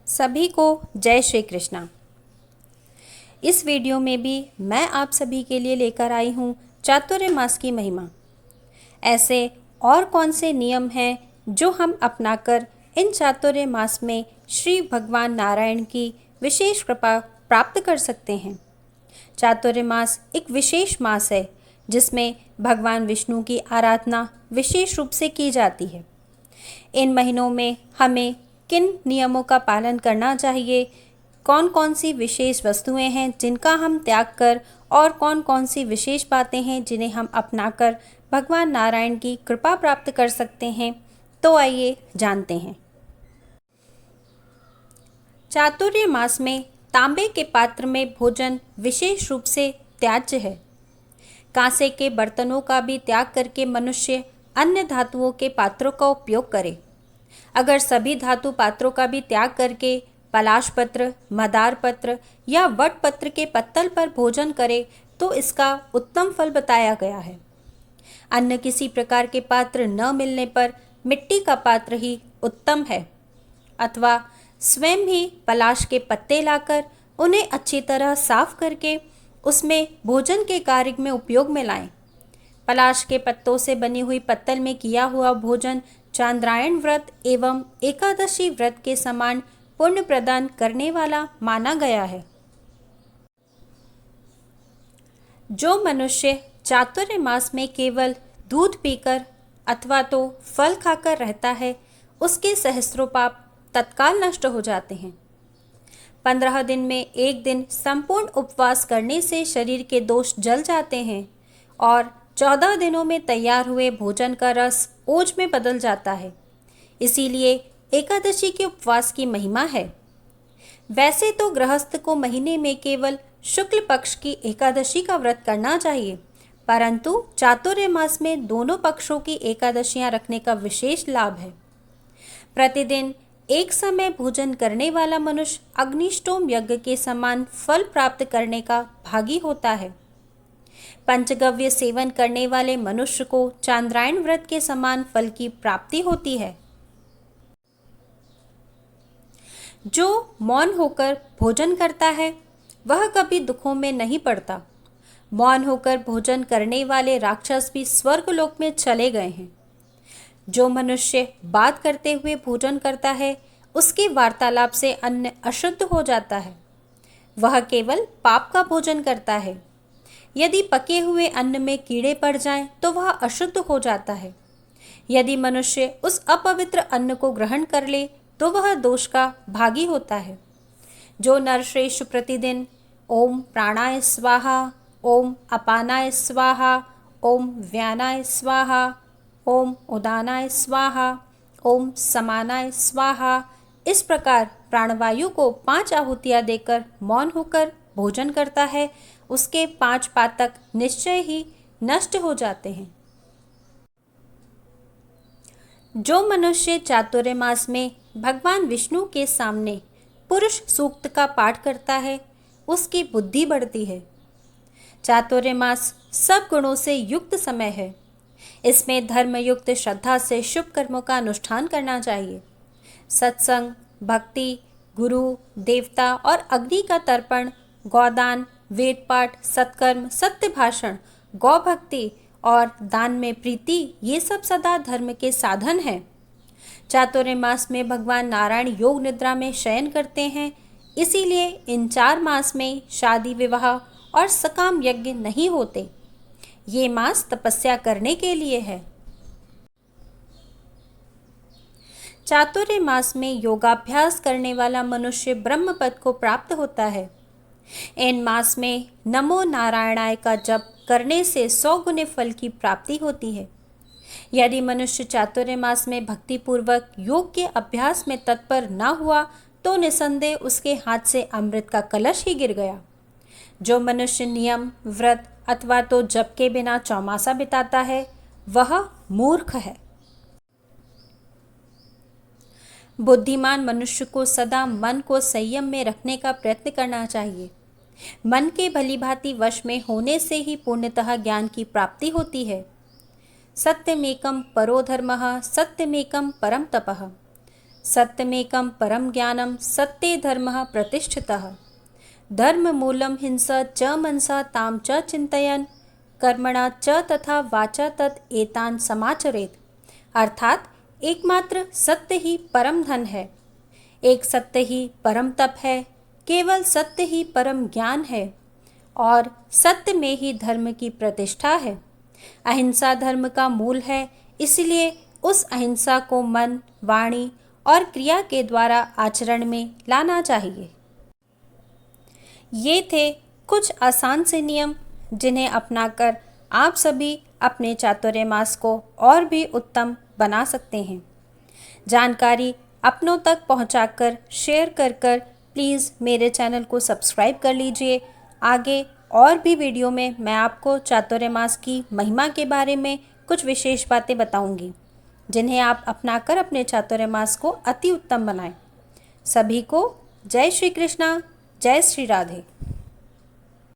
सभी को जय श्री कृष्णा। इस वीडियो में भी मैं आप सभी के लिए लेकर आई हूँ चातुर्मास की महिमा। ऐसे और कौन से नियम हैं जो हम अपनाकर इन चातुर्मास में श्री भगवान नारायण की विशेष कृपा प्राप्त कर सकते हैं। चातुर्मास एक विशेष मास है जिसमें भगवान विष्णु की आराधना विशेष रूप से की जाती है। इन महीनों में हमें किन नियमों का पालन करना चाहिए, कौन कौन सी विशेष वस्तुएं हैं जिनका हम त्याग कर और कौन कौन सी विशेष बातें हैं जिन्हें हम अपनाकर भगवान नारायण की कृपा प्राप्त कर सकते हैं, तो आइए जानते हैं। चातुर्य मास में तांबे के पात्र में भोजन विशेष रूप से त्याज्य है। कांसे के बर्तनों का भी त्याग करके मनुष्य अन्य धातुओं के पात्रों का उपयोग करे। अगर सभी धातु पात्रों का भी त्याग करके पलाश पत्र, मदार पत्र या वट पत्र के पत्तल पर भोजन करे तो इसका उत्तम फल बताया गया है। अन्य किसी प्रकार के पात्र न मिलने पर मिट्टी का पात्र ही उत्तम है, अथवा स्वयं ही पलाश के पत्ते लाकर उन्हें अच्छी तरह साफ करके उसमें भोजन के कार्य में उपयोग में लाएं। पलाश के पत्तों से बनी हुई पत्तल में किया हुआ भोजन चांद्रायण व्रत एवं एकादशी व्रत के समान पुण्य प्रदान करने वाला माना गया है। जो मनुष्य चातुर्य मास में केवल दूध पीकर अथवा तो फल खाकर रहता है, उसके सहस्त्रों पाप तत्काल नष्ट हो जाते हैं। 15 दिन में एक दिन संपूर्ण उपवास करने से शरीर के दोष जल जाते हैं और 14 दिनों में तैयार हुए भोजन का रस ओज में बदल जाता है। इसीलिए एकादशी के उपवास की महिमा है। वैसे तो गृहस्थ को महीने में केवल शुक्ल पक्ष की एकादशी का व्रत करना चाहिए, परंतु चातुर्य मास में दोनों पक्षों की एकादशियां रखने का विशेष लाभ है। प्रतिदिन एक समय भोजन करने वाला मनुष्य अग्निष्टोम यज्ञ के समान फल प्राप्त करने का भागी होता है। पंचगव्य सेवन करने वाले मनुष्य को चांद्रायण व्रत के समान फल की प्राप्ति होती है। जो मौन होकर भोजन करता है वह कभी दुखों में नहीं पड़ता। मौन होकर भोजन करने वाले राक्षस भी स्वर्गलोक में चले गए हैं। जो मनुष्य बात करते हुए भोजन करता है उसके वार्तालाप से अन्न अशुद्ध हो जाता है। वह केवल पाप का भोजन करता है। यदि पके हुए अन्न में कीड़े पड़ जाएं तो वह अशुद्ध हो जाता है। यदि मनुष्य उस अपवित्र अन्न को ग्रहण कर ले तो वह दोष का भागी होता है। जो नरश्रेष्ठ प्रतिदिन ओम प्राणाय स्वाहा, ओम अपानाय स्वाहा, ओम व्यानाय स्वाहा, ओम उदानाय स्वाहा, ओम समानाय स्वाहा इस प्रकार प्राणवायु को 5 आहुतियां देकर मौन होकर भोजन करता है, उसके 5 पातक निश्चय ही नष्ट हो जाते हैं। जो मनुष्य चातुर्य मास में भगवान विष्णु के सामने पुरुष सूक्त का पाठ करता है उसकी बुद्धि बढ़ती है। चातुर्य मास सब गुणों से युक्त समय है। इसमें धर्मयुक्त श्रद्धा से शुभ कर्मों का अनुष्ठान करना चाहिए। सत्संग, भक्ति, गुरु, देवता और अग्नि का तर्पण, गौदान, वेद पाठ, सत्कर्म, सत्य भाषण, गौ भक्ति और दान में प्रीति ये सब सदा धर्म के साधन हैं। चातुर्य मास में भगवान नारायण योग निद्रा में शयन करते हैं, इसीलिए इन 4 मास में शादी विवाह और सकाम यज्ञ नहीं होते। ये मास तपस्या करने के लिए है। चातुर्य मास में योगाभ्यास करने वाला मनुष्य ब्रह्म पद को प्राप्त होता है। इन मास में नमो नारायणाय का जप करने से 100 गुने फल की प्राप्ति होती है। यदि मनुष्य चातुर्य मास में भक्तिपूर्वक योग के अभ्यास में तत्पर न हुआ तो निसंदेह उसके हाथ से अमृत का कलश ही गिर गया। जो मनुष्य नियम, व्रत अथवा तो जप के बिना चौमासा बिताता है वह मूर्ख है। बुद्धिमान मनुष्य को सदा मन को संयम में रखने का प्रयत्न करना चाहिए। मन के भलीभांति वश में होने से ही पूर्णतः ज्ञान की प्राप्ति होती है। सत्यमेकम परो धर्मः, सत्यमेकम परम तपः। सत्यमेकं परम ज्ञानम सत्ये धर्मः प्रतिष्ठितः। धर्म मूलम हिंसा च मनसा ताम च चिंतयन कर्मणा च तथा वाचा तत् एतान समाचरेत। अर्थात एकमात्र सत्य ही परम धन है, एक सत्य ही परम तप है, केवल सत्य ही परम ज्ञान है और सत्य में ही धर्म की प्रतिष्ठा है। अहिंसा धर्म का मूल है, इसलिए उस अहिंसा को मन, वाणी और क्रिया के द्वारा आचरण में लाना चाहिए। ये थे कुछ आसान से नियम जिन्हें अपनाकर आप सभी अपने चातुर्य मास को और भी उत्तम बना सकते हैं। जानकारी अपनों तक पहुंचाकर शेयर कर प्लीज़ मेरे चैनल को सब्सक्राइब कर लीजिए। आगे और भी वीडियो में मैं आपको चातुर्य मास की महिमा के बारे में कुछ विशेष बातें बताऊंगी, जिन्हें आप अपनाकर अपने चातुर्य मास को अति उत्तम बनाएं। सभी को जय श्री कृष्णा, जय श्री राधे।